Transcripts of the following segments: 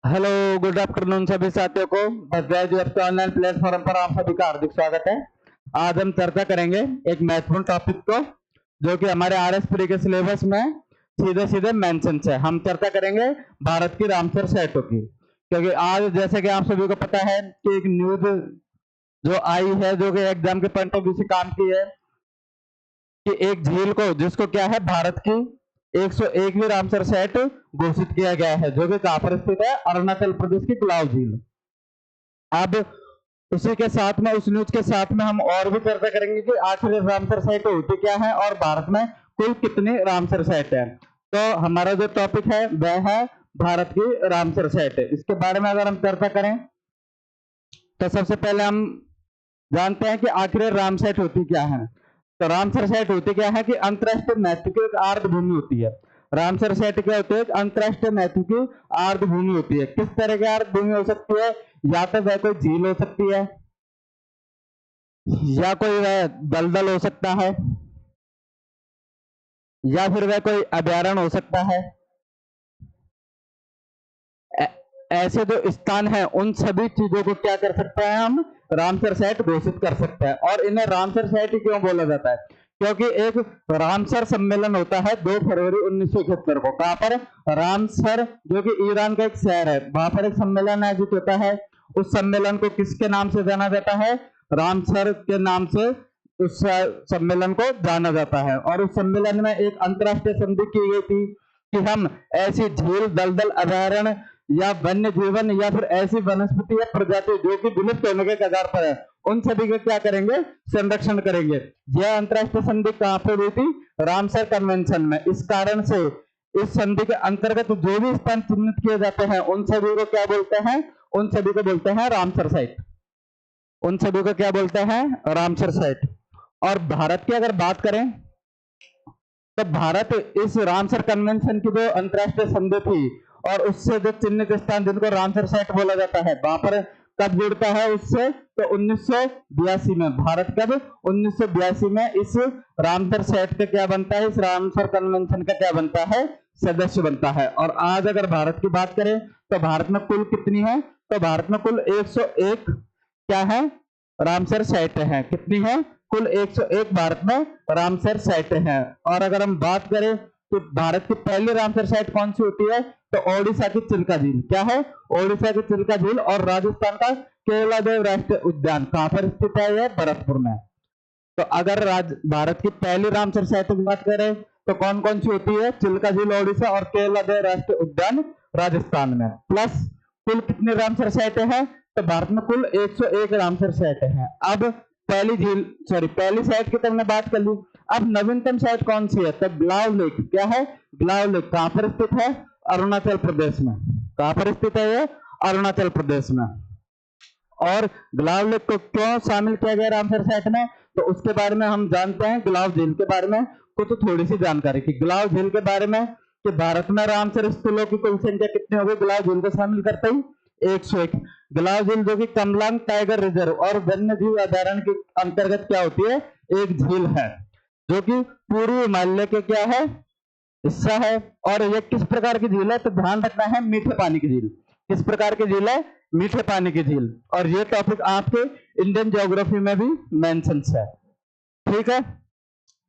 Hello, good afternoon सभी साथियों को बजाज वेब के ऑनलाइन प्लेटफॉर्म पर आप सभी का हार्दिक स्वागत है। आज हम चर्चा करेंगे एक महत्वपूर्ण टॉपिक को जो कि हमारे आरएस के सिलेबस में सीधे सीधे मेंशन है। हम चर्चा करेंगे भारत की रामसर सेटों की, क्योंकि आज जैसे कि आप सभी को पता है कि एक न्यूज जो आई है जो कि एग्जाम के पॉइंट ऑफ व्यू से काम की है कि एक झील को जिसको क्या है भारत की 101वीं रामसर सेट घोषित किया गया है, जो कि कहां पर स्थित है, अरुणाचल प्रदेश की गुलाव झील। अब उसी के साथ में उस न्यूज के साथ में हम और भी चर्चा करेंगे कि आखिर रामसर साइट होती क्या है और भारत में कुल कितनी रामसर साइट है। तो हमारा जो टॉपिक है वह है भारत की रामसर साइट। इसके बारे में अगर हम चर्चा करें तो सबसे पहले हम जानते हैं कि आखिर राम साइट होती क्या है। तो रामसर साइट होती क्या है कि अंतरराष्ट्रीय महत्व की एक आर्द्र भूमि होती है। रामसर साइट क्या होती है? अंतरराष्ट्रीय महत्व की आर्द्र भूमि होती है। किस तरह की आर्द्र भूमि हो सकती है? या तो वह कोई झील हो सकती है, या कोई वह दलदल हो सकता है, या फिर वह कोई अभ्यारण्य हो सकता है। ऐसे जो स्थान है उन सभी चीजों को क्या कर सकते हैं हम? रामसर साइट घोषित कर सकते हैं। और इन्हें रामसर साइट क्यों बोला जाता है? क्योंकि एक रामसर सम्मेलन होता है 2 फरवरी 1971 को। कहां पर? रामसर, जो कि ईरान का एक शहर है, वहां पर एक सम्मेलन आयोजित होता है। उस सम्मेलन को किसके नाम से जाना जाता है? रामसर के नाम से उस सम्मेलन को जाना जाता है। और उस सम्मेलन में एक अंतरराष्ट्रीय संधि की गई थी कि हम ऐसी झील, दलदल, अभयारण्य या वन्य जीवन या फिर ऐसी वनस्पति या प्रजाति जो कि विलुप्त होने के कगार पर है, उन सभी का क्या करेंगे? संरक्षण करेंगे। यह अंतरराष्ट्रीय संधि कहां पर हुई थी? रामसर कन्वेंशन में। इस कारण से इस संधि के अंतर्गत जो भी स्थान चिन्हित किए जाते हैं उन सभी को क्या बोलते हैं? उन सभी को बोलते हैं रामसर साइट। उन सभी को क्या बोलते हैं? Ramsar site. और भारत की अगर बात करें तो भारत इस रामसर कन्वेंशन की जो अंतरराष्ट्रीय संधि थी और उससे जो चिन्हित स्थान जिनको रामसर साइट बोला जाता है, वहां पर कब जुड़ता है उससे? तो 1982 में। भारत कब? 1982 में इस रामसर साइट का क्या बनता है? इस रामसर कन्वेंशन का क्या बनता है? सदस्य बनता है। और आज अगर भारत की बात करें तो भारत में कुल कितनी है? तो भारत में कुल 101 क्या है? रामसर साइटें हैं। कितनी है? कुल 101 भारत में रामसर साइटें हैं। और अगर हम बात करें तो भारत की पहली रामसर साइट कौन सी होती है? तो ओडिशा की चिल्का झील। क्या है? ओडिशा की चिल्का झील। और राजस्थान का केवलादेव राष्ट्रीय उद्यान कहां पर स्थित है? यह भरतपुर में। तो अगर भारत की पहली रामसर साइट की बात करें तो कौन कौन सी होती है? चिल्का झील ओडिशा और केवलादेव राष्ट्रीय उद्यान राजस्थान में। प्लस कुल कितनी रामसर साइटें हैं? तो भारत में कुल 101 रामसर साइटें हैं। अब पहली साइट की तो हमने बात कर ली। अब नवीनतम साइट कौन सी है? तो गुलाव लेक। क्या है? गुलाव लेक कहां पर स्थित है? अरुणाचल प्रदेश में। कहां पर स्थित है ये? अरुणाचल प्रदेश में। और गुलाव लेक को क्यों शामिल किया गया रामसर साइट में? तो उसके बारे में हम जानते हैं। गुलाव झील के बारे में कुछ थोड़ी सी जानकारी की गुलाव झील के बारे में कि भारत में रामसर स्थलों की कुल संख्या कितनी होगी गुलाव झील को शामिल करते ही? 101। गुलाव झील जो कि कमलांग टाइगर रिजर्व और वन्य जीव अभयारण्य के अंतर्गत क्या होती है? एक झील है जो कि पूर्वी हिमालय के क्या है? हिस्सा है। और ये किस प्रकार की झील है? तो ध्यान रखना है, मीठे पानी की झील। किस प्रकार की झील है? मीठे पानी की झील। और ये टॉपिक आपके इंडियन ज्योग्राफी में भी मेंशन है। ठीक है।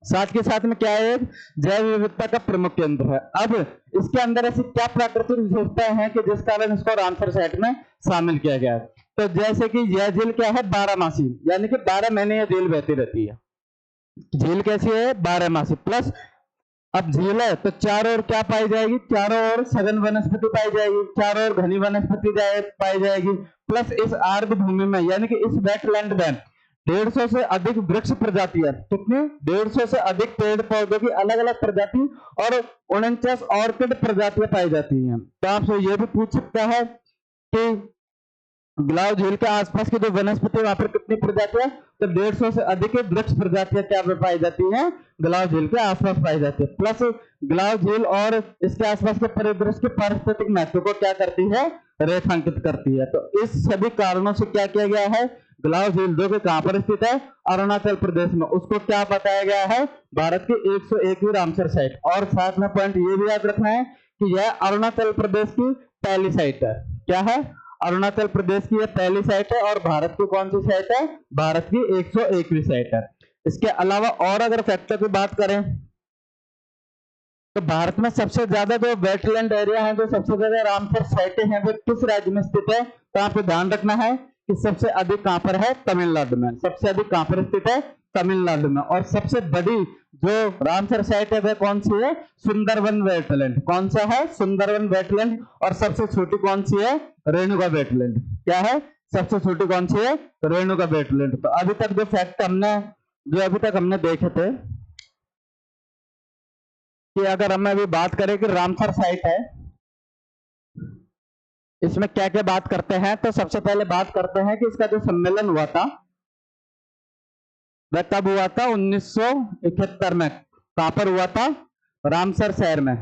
साथ के साथ में क्या है? जैव विविधता का प्रमुख केंद्र है। अब इसके अंदर ऐसी क्या प्राकृतिक विशेषताएं हैं कि जिस कारण इसको रामसर साइट में शामिल किया गया है? तो जैसे कि यह झील क्या है? 12मासी, यानी कि 12 महीने यह झील बहती रहती है। झील कैसी है? 12मासी। प्लस अब झील है तो चारों ओर क्या पाई जाएगी? चारों ओर सघन वनस्पति पाई जाएगी, चारों ओर घनी वनस्पति पाई जाएगी। प्लस इस आर्द्र भूमि में यानी कि इस वेटलैंड में 150 से अधिक वृक्ष प्रजातियां। कितनी? 150 से अधिक पेड़ पौधों की अलग अलग प्रजाति और 49 ऑर्किड प्रजातियां पाई जाती हैं। तो आपसे यह भी पूछ सकता है कि गुलाव झील के आसपास की जो वनस्पति वहां पर कितनी प्रजातियां? तो 150 से अधिक वृक्ष प्रजातियां क्या पाई जाती हैं? गुलाव झील के आसपास पाई जाती है। प्लस गुलाव झील और इसके आसपास के परिदृश्य के पारिस्थितिक महत्व को क्या करती है? रेखांकित करती है। तो इस सभी कारणों से क्या किया गया है? गुलाव झील जो कि कहां पर स्थित है? अरुणाचल प्रदेश में, उसको क्या बताया गया है? भारत की 101वीं रामसर साइट। और साथ में पॉइंट ये भी याद रखना है कि यह अरुणाचल प्रदेश की पहली साइट है। क्या है, अरुणाचल प्रदेश की ये पहली साइट है और भारत की कौन सी साइट है, भारत की 101वीं साइट है। इसके अलावा और अगर फैक्टर की बात करें तो भारत में सबसे ज्यादा जो वेटलैंड एरिया है, जो सबसे ज्यादा रामसर साइटें हैं, वो किस राज्य में स्थित है, तो आपको ध्यान रखना है कि सबसे अधिक कहां पर है, तमिलनाडु में। सबसे अधिक कहां पर स्थित है, तमिलनाडु में। और सबसे बड़ी जो रामसर साइट है वह कौन सी है, सुंदरवन वेटलैंड। कौन सा है, सुंदरवन वेटलैंड। और सबसे छोटी कौन सी है, रेणुका वेटलैंड। क्या है, सबसे छोटी कौन सी है, रेणुका वेटलैंड। तो अभी तक जो फैक्ट हमने देखे थे कि अगर हम अभी बात करें कि रामसर साइट है, इसमें क्या क्या बात करते हैं, तो सबसे पहले बात करते हैं कि इसका जो सम्मेलन हुआ था वह कब हुआ था, 1971 में। कहां पर हुआ था, रामसर शहर में।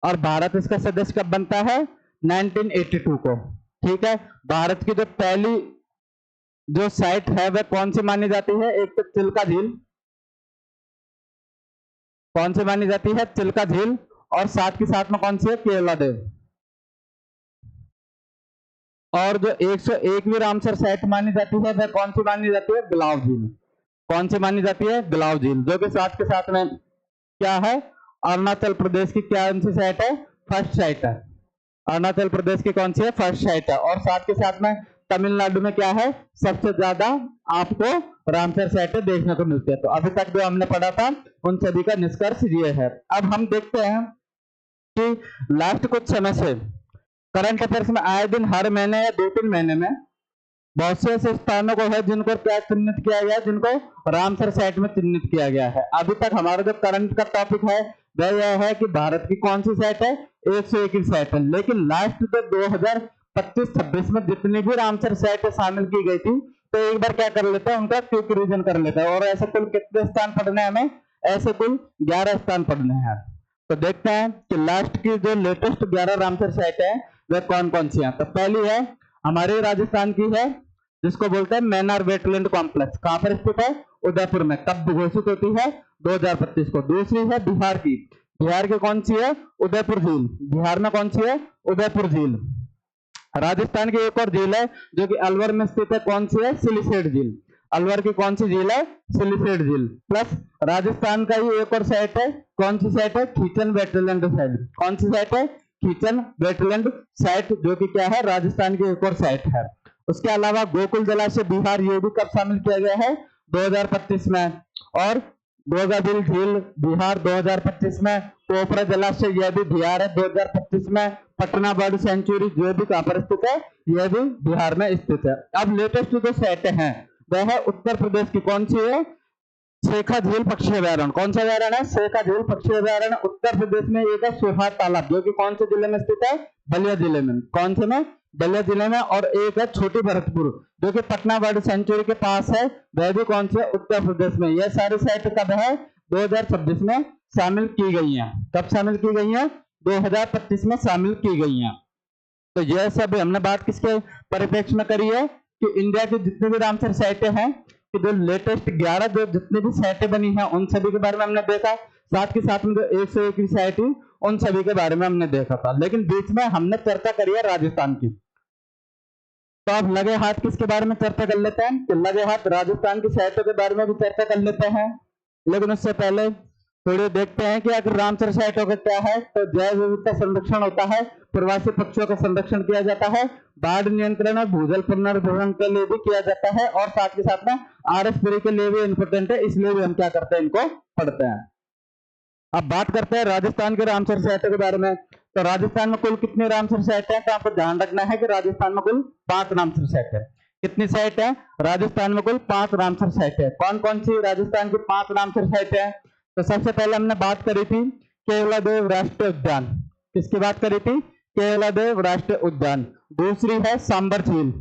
और भारत इसका सदस्य कब बनता है, 1982 को। ठीक है, भारत की जो पहली जो साइट है वह कौन सी मानी जाती है, एक तो चिल्का झील। कौन सी मानी जाती है, चिल्का झील। और साथ के साथ में कौन सी है, केवलादेव। और जो 101वीं रामसर साइट मानी जाती है वह कौन सी मानी जाती है, गुलाब झील। कौन सी मानी जाती है, गुलाब झील, जो कि साथ के साथ में क्या है, अरुणाचल प्रदेश की क्या सी साइट है, फर्स्ट साइट है। अरुणाचल प्रदेश की कौन सी है, फर्स्ट साइट है। और साथ के साथ में तमिलनाडु में क्या है, सबसे ज्यादा आपको रामसर साइटें देखने को मिलती है। तो अभी तक जो हमने पढ़ा था उन सभी का निष्कर्ष ये है। अब हम देखते हैं कि लास्ट कुछ समय से करंट अफेयर्स में आए दिन हर महीने या 2-3 महीने में बहुत से ऐसे स्थानों को है जिनको क्या चिन्हित किया गया, जिनको रामसर साइट में चिन्हित किया गया है। अभी तक हमारा जो करंट का टॉपिक है वह यह है कि भारत की कौन सी साइट है, 101 साइट है। लेकिन लास्ट जो 2025-26 में जितनी भी रामसर साइटें शामिल की गई थी, तो एक बार क्या कर लेते हैं, उनका क्विक रिवीजन कर लेते हैं। और ऐसे कुल कितने स्थान पढ़ने हैं हमें, ऐसे कुल 11 स्थान पढ़ने हैं। तो देखते हैं कि लास्ट की जो लेटेस्ट 11 रामसर साइट है वह कौन कौन सी है। तो पहली है हमारे राजस्थान की है, जिसको बोलते हैं मैनार वेटलैंड कॉम्प्लेक्स। कहां पर स्थित है, उदयपुर में। कब घोषित होती है, 2025 को। दूसरी है बिहार की। बिहार की कौन सी है, उदयपुर झील। बिहार में कौन सी है, उदयपुर झील। राजस्थान की एक और झील है जो कि अलवर में स्थित है, कौन सी है, सिलीसेट झील। अलवर की कौन सी झील है, सिलीसेट झील। प्लस राजस्थान का ही एक और साइट है, कौन सी साइट है, खीचन वेटलैंड साइट। कौन सी साइट है, खीचन वेटलैंड साइट, जो कि क्या है, राजस्थान की एक और साइट है। उसके अलावा गोकुल जलाशय बिहार, ये भी कब शामिल किया गया है, 2025 में। और गोगाबिल झील बिहार 2025 में। पोखरा जलाशय यह भी बिहार है 2025 में। पटना बर्ड सेंचुरी जो भी कहां पर स्थित है, यह भी बिहार में स्थित है। अब लेटेस्ट जो साइटें हैं वह है उत्तर प्रदेश की। कौन सी है, शेखा झील पक्षी अभयारण्य। कौन सा अभयारण्य है, शेखा झील पक्षी अभयारण्य। उत्तर प्रदेश में एक है सुहाग तालाब, जो कि कौन से जिले में स्थित है, बलिया जिले में। कौन से में, बलिया जिले में। और एक है छोटी भरतपुर, जो कि पटना बर्ड सेंचुरी के पास है, वह भी कौन से, उत्तर प्रदेश में। यह सारी साइट कब है, 2026 में शामिल की गई हैं। कब शामिल की गई हैं, 2025 में शामिल की गई हैं। तो यह सब हमने बात किसके परिप्रेक्ष्य में करी है कि इंडिया की जितने भी रामसर साइटें हैं, कि जो लेटेस्ट 11 जो जितनी भी साइटें बनी हैं उन सभी के बारे में हमने देखा। साथ के साथ में जो 101 की साइट थी उन सभी के बारे में हमने देखा था। लेकिन बीच में हमने चर्चा करी है राजस्थान की। तो अब लगे हाथ किसके बारे में चर्चा कर लेते हैं, कि लगे हाथ राजस्थान की साइटों के बारे में भी चर्चा कर लेते हैं। लेकिन उससे पहले थोड़ी देखते हैं कि अगर रामसर साइटों का क्या है। तो जैव विविधता संरक्षण होता है, प्रवासी पक्षियों का संरक्षण किया जाता है, बाढ़ नियंत्रण और भूजल पुनर्भरण के लिए भी किया जाता है, और साथ के साथ में RS-3 के लिए भी इंपोर्टेंट है, इसलिए भी हम क्या करते हैं, इनको पढ़ते हैं। अब बात करते हैं राजस्थान के रामसर साइटों के बारे में। तो राजस्थान में कुल कितनी रामसर साइट है, तो आपको ध्यान रखना है कि राजस्थान में कुल 5 रामसर साइट है। कितनी साइट है, राजस्थान में कुल 5 रामसर साइट है। कौन कौन सी राजस्थान की 5 रामसर साइट है, तो सबसे पहले हमने बात करी थी केवलादेव राष्ट्रीय उद्यान। किसकी बात करी थी, केवलादेव राष्ट्रीय उद्यान। दूसरी है सांबर झील,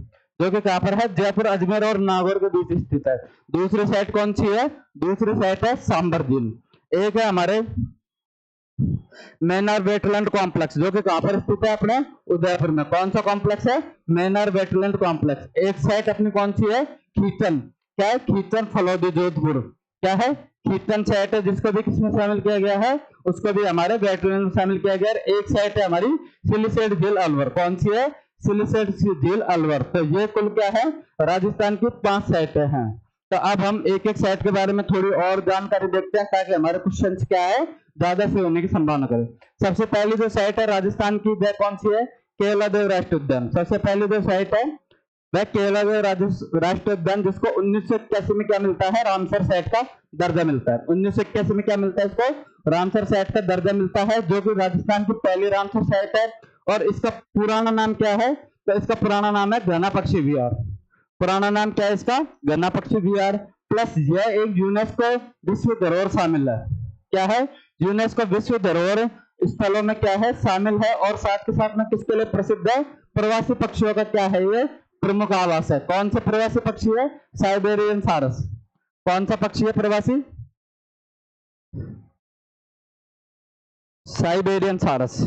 जो कि कहां पर है, जयपुर, अजमेर और नागौर के बीच स्थित है। दूसरी साइट कौन सी है, दूसरी साइट है सांबर झील। एक है हमारे मैनार वेटलैंड कॉम्प्लेक्स, जो कि कहां पर स्थित है, अपने उदयपुर में। कौन सा कॉम्प्लेक्स है, मैनार वेटलैंड कॉम्प्लेक्स। एक साइट अपनी कौन सी है, खीचन। क्या है, खीचन फलोदी जोधपुर। क्या है, खीचन साइट है, जिसको भी किसमें शामिल किया गया है, उसको भी हमारे वेटलैंड में शामिल किया गया है। एक साइट है हमारी सिलीसेट झील अलवर। कौन सी है, सिलिसेट झील, अलवर। तो ये कुल क्या है, राजस्थान की 5 साइटें हैं। तो अब हम एक एक साइट के बारे में थोड़ी और जानकारी देखते हैं ताकि हमारे क्वेश्चन क्या है, ज्यादा से होने की संभावना करें। सबसे पहली जो साइट है राजस्थान की वह कौन सी है, केवलादेव राष्ट्रीय उद्यान। सबसे पहली जो साइट है वह केवलादेव राष्ट्रीय उद्यान, जिसको 1981 में क्या मिलता है, रामसर साइट का दर्जा मिलता है। 1981 में क्या मिलता है, इसको रामसर साइट का दर्जा मिलता है, जो कि राजस्थान की पहली रामसर साइट है। और इसका पुराना नाम क्या है, तो इसका पुराना नाम है घना पक्षी विहार। पुराना नाम क्या है इसका, घना पक्षी विहार। प्लस यह एक यूनेस्को विश्व धरोहर शामिल है। क्या है, यूनेस्को विश्व धरोहर स्थलों में क्या है, शामिल है। और साथ के साथ में किसके लिए प्रसिद्ध है, प्रवासी पक्षियों का क्या है, ये प्रमुख आवास है। कौन सा प्रवासी पक्षी है, साइबेरियन सारस। कौन सा पक्षी है प्रवासी, साइबेरियन सारस।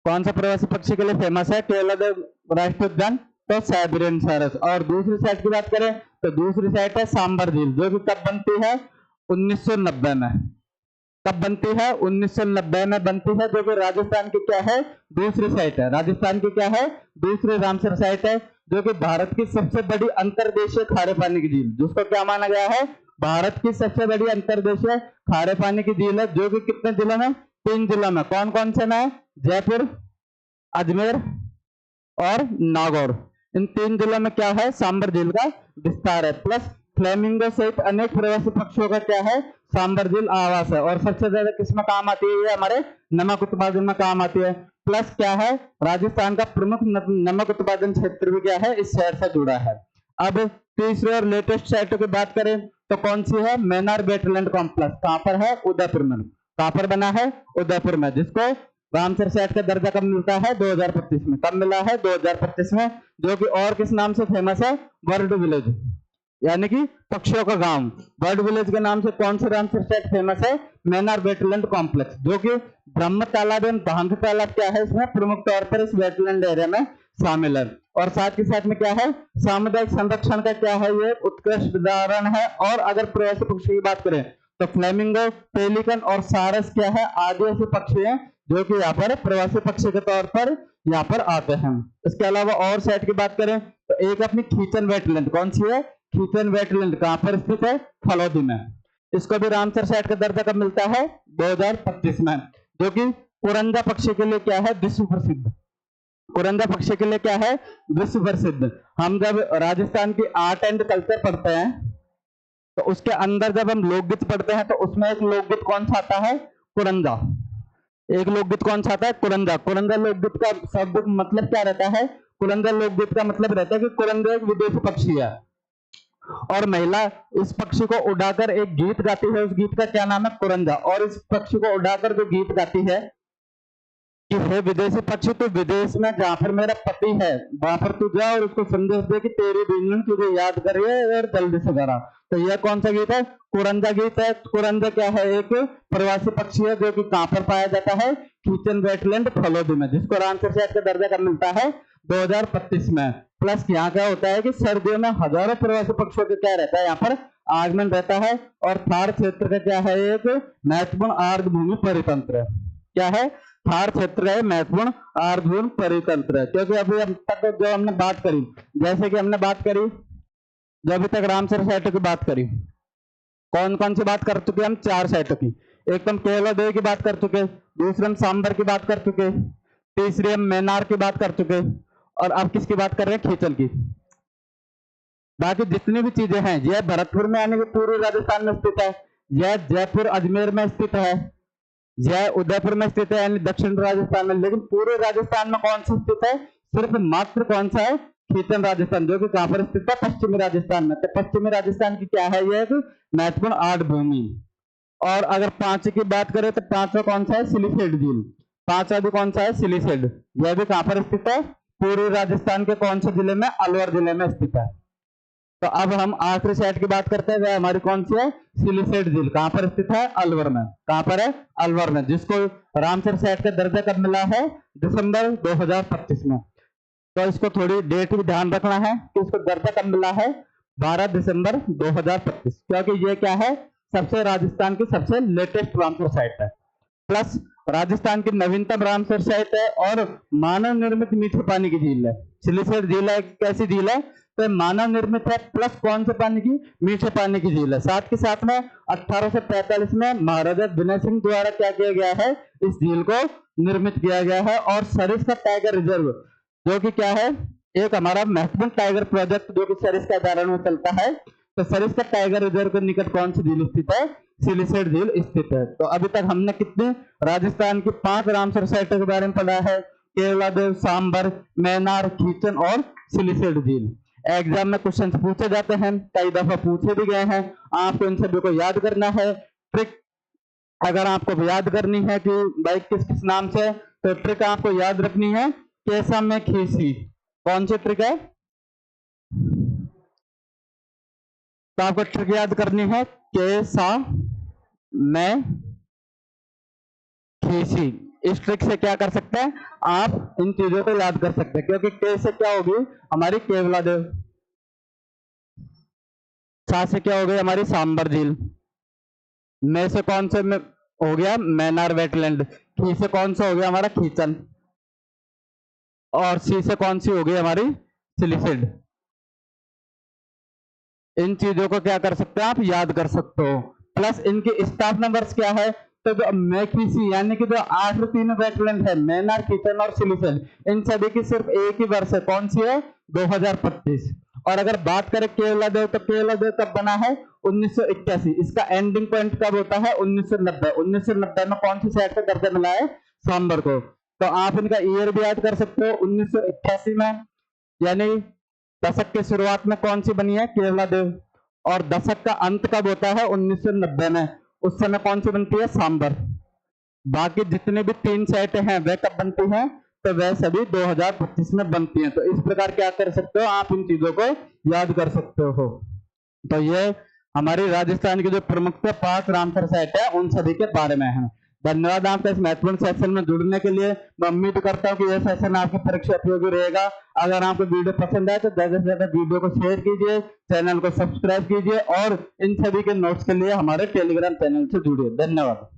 कौन सा प्रवासी पक्षी के लिए फेमस है, केवलादेव राष्ट्रीय उद्यान, तो साइबेरियन सारस। और दूसरी साइट की बात करें तो दूसरी साइट है सांबर झील, जो कि कब बनती है, 1990 में। कब बनती है, 1990 में बनती है, जो कि राजस्थान की क्या है, दूसरी साइट है। राजस्थान की क्या है, दूसरी रामसर साइट है, जो कि भारत की सबसे बड़ी अंतर्देशीय खारे पानी की झील, जिसको क्या माना गया है, भारत की सबसे बड़ी अंतर्देशीय खारे पानी की झील है, जो कि कितने जिलों में, 3 जिलों में। कौन कौन से में, जयपुर, अजमेर और नागौर। इन 3 जिलों में क्या है, सांबर झील का विस्तार है। प्लस फ्लेमिंगो सहित अनेक प्रवासी पक्षियों का क्या है, सांबर झील आवास है। और सबसे ज्यादा किसमें काम आती है, ये हमारे नमक उत्पादन में काम आती है। प्लस क्या है, राजस्थान का प्रमुख नमक उत्पादन क्षेत्र भी क्या है, इस शहर से जुड़ा है। अब तीसरे और लेटेस्ट साइटों की बात करें तो कौन सी है, मैनार वेटलैंड कॉम्प्लेक्स। कहां पर है, उदयपुर में। कहां पर बना है, उदयपुर में, जिसको रामसर साइट का दर्जा कब मिलता है, 2025 में। कब मिला है, 2025 में। जो कि और किस नाम से फेमस है, बर्ड विलेज, यानी कि पक्षियों का गांव। बर्ड विलेज के नाम से कौन सा रामसर साइट फेमस है, मैनार वेटलैंड कॉम्प्लेक्स, जो कि ब्रह्म तालाब एवं भांग तालाब क्या है, इसमें प्रमुख तौर पर इस वेटलैंड एरिया में शामिल है। और साथ के साथ में क्या है, सामुदायिक संरक्षण का क्या है, ये उत्कृष्ट उदाहरण है। और अगर प्रवासी पक्षी की बात करें तो फ्लेमिंगो, पेलिकन और सारस क्या है, आदिवासी पक्षी हैं, जो कि यहाँ पर प्रवासी पक्षी के तौर पर यहाँ पर आते हैं। इसके अलावा और साइट की बात करें तो एक अपनी खींचन वेटलैंड, कौन सी है, खींचन वेटलैंड, कहां पर स्थित है, फलोदी में। इसको भी रामसर साइट का दर्जा कब मिलता है, 2025 में। जो कि कुरंजा पक्षी के लिए क्या है, विश्व प्रसिद्ध। कुरंजा पक्षी के लिए क्या है, विश्व प्रसिद्ध। हम जब राजस्थान की आर्ट एंड कल्चर पढ़ते हैं तो उसके अंदर जब हम लोकगीत पढ़ते हैं तो उसमें एक लोकगीत कौन सा आता है, कुरंजा। एक लोकगीत कौन सा आता है, कुरंजा। कुरंजा लोकगीत का शब्द मतलब क्या रहता है, कुरंजा लोकगीत का मतलब रहता है कि कुरंजा एक विदेशी पक्षी है और महिला इस पक्षी को उड़ाकर एक गीत गाती है, उस गीत का क्या नाम है, कुरंजा। और इस पक्षी को उड़ाकर जो गीत गाती है कि हे विदेशी पक्षी, तू विदेश में जहां पर मेरा पति है वहां पर तू जा और उसको संदेश दे कि तेरी दुल्हन तुझे याद कर रही है और जल्दी से करा। तो यह कौन सा गीत है, कुरंजा गीत है। कुरंजा क्या है, एक प्रवासी पक्षी है, जो कि कहां पर पाया जाता है, खींचन वेटलैंड फलोदी में, जिसको रामसर साइट का दर्जा कब मिलता है, 2025 में। प्लस यहाँ क्या होता है कि सर्दियों में हजारों प्रवासी पक्षियों का क्या रहता है, यहाँ पर आगमन रहता है। और थार क्षेत्र का क्या है, एक महत्वपूर्ण आर्द्र भूमि परितंत्र। क्या है, थार क्षेत्र है महत्वपूर्ण आर्द्र भूमि परितंत्र। क्योंकि अभी अब तक जो हमने बात करी, जैसे कि हमने बात करी जो अभी तक रामसर साइटों की बात करी, कौन कौन सी बात कर चुके हम, 4 साइटों की। एक तो हम केवलादेव की बात कर चुके, दूसरे हम सांबर की बात कर चुके, तीसरी हम मैनार की बात कर चुके, और अब किसकी बात कर रहे हैं, खींचन की। बाकी जितनी भी चीजें हैं, यह भरतपुर में यानी कि पूर्वी राजस्थान में स्थित है, यह जयपुर अजमेर में स्थित है, यह उदयपुर में स्थित है यानी दक्षिण राजस्थान में। लेकिन पूर्वी राजस्थान में कौन सा स्थित है, सिर्फ मात्र कौन सा है, खींचन राजस्थान, जो कि कहां पर स्थित है, पश्चिमी राजस्थान में। तो पश्चिमी राजस्थान की क्या है, यह एक महत्वपूर्ण आर्द्र भूमि। और अगर 5 की बात करें तो 5वां कौन सा है, सिलिसेट झील। 5वां भी कौन सा है, सिलिसेट। यह भी कहां पर स्थित है, पूर्वी राजस्थान के कौन से जिले में, अलवर जिले में स्थित है। तो अब हम आखिरी साइट की बात करते हैं, वह हमारी कौन सी है, सिलिसेट झील। कहां पर स्थित है, अलवर में। कहां पर है, अलवर में, जिसको रामसर साइट का दर्जा कब मिला है, दिसंबर 2025 में। तो इसको थोड़ी डेट भी ध्यान रखना है कि इसको दर्जा कब मिला है, 12 दिसंबर 2025। क्योंकि ये क्या है, सबसे राजस्थान की सबसे लेटेस्ट रामसर साइट है, प्लस राजस्थान की नवीनतम रामसर साइट है और मानव निर्मित मीठे पानी की झील है। सिलीसर झील है, कैसी झील है? तो मानव निर्मित है, प्लस कौन से पानी की? मीठे पानी की झील है। साथ के साथ में 1845 में महाराजा विनय सिंह द्वारा क्या किया गया है? इस झील को निर्मित किया गया है। और सरिस्का टाइगर रिजर्व जो कि क्या है? एक हमारा महत्वपूर्ण टाइगर प्रोजेक्ट जो कि सरिस्का अभयारण्य में चलता है। तो सरिस्का टाइगर रिजर्व के निकट कौन सी झील स्थित है? सिलीसेट झील स्थित है। तो अभी तक हमने कितने राजस्थान की 5 रामसर साइटों के बारे में पढ़ा है? केवलादेव, सांबर, मैनार, खीचन और सिलीसेट झील। एग्जाम में क्वेश्चन पूछे जाते हैं, कई दफा पूछे भी गए हैं। आपको इन सभी को याद करना है। ट्रिक अगर आपको याद करनी है कि भाई किस किस नाम से, तो ट्रिक आपको याद रखनी है केसा में खीसी। कौन सी ट्रिक है? तो आपको ट्रिक याद करनी है केसा में खीसी। इस ट्रिक से क्या कर सकते हैं आप? इन चीजों को याद कर सकते हैं, क्योंकि के से क्या होगी? हमारी केवलादेव, सा से क्या हो गई? हमारी सांबर झील, में से कौन से में हो गया? मैनार वेटलैंड, खी से कौन सा हो गया? हमारा खीचन, और सी से कौन सी हो गई? हमारी सिलीसिड। इन चीजों को क्या कर सकते हैं आप? याद कर सकते हो। प्लस इनके स्थापना वर्ष क्या है? तो जो मैकीसी यानी कि जो 8 तीन वेटलैंड है, मैनार, खीचन और सिलीसिड, इन सभी की सिर्फ एक ही वर्ष है। कौन सी है? 2025। और अगर बात करें केवलादेव, तो केवलादेव कब बना है? 1981। इसका एंडिंग पॉइंट कब होता है? 1990। 1990 में कौन सी साइट का दर्जा मिला है? सांबर को। तो आप इनका ईयर भी याद कर सकते हो, 1981 में। यानी दशक की शुरुआत में कौन सी बनी है? केवलादेव। और दशक का अंत कब होता है? 1990 में। उस समय कौन सी बनती है? सांबर। बाकी जितने भी 3 साइटें हैं वह कब बनती हैं? तो वह सभी 2025 में बनती हैं। तो इस प्रकार क्या कर सकते हो आप? इन चीजों को याद कर सकते हो। तो ये हमारी राजस्थान की जो प्रमुख 5 रामसर साइट है उन सभी के बारे में है। धन्यवाद आपका इस महत्वपूर्ण सेशन में जुड़ने के लिए। मैं उम्मीद करता हूँ कि यह सेशन आपकी परीक्षा उपयोगी रहेगा। अगर आपको वीडियो पसंद आए तो ज्यादा से ज्यादा वीडियो को शेयर कीजिए, चैनल को सब्सक्राइब कीजिए और इन सभी के नोट्स के लिए हमारे टेलीग्राम चैनल से जुड़िए। धन्यवाद।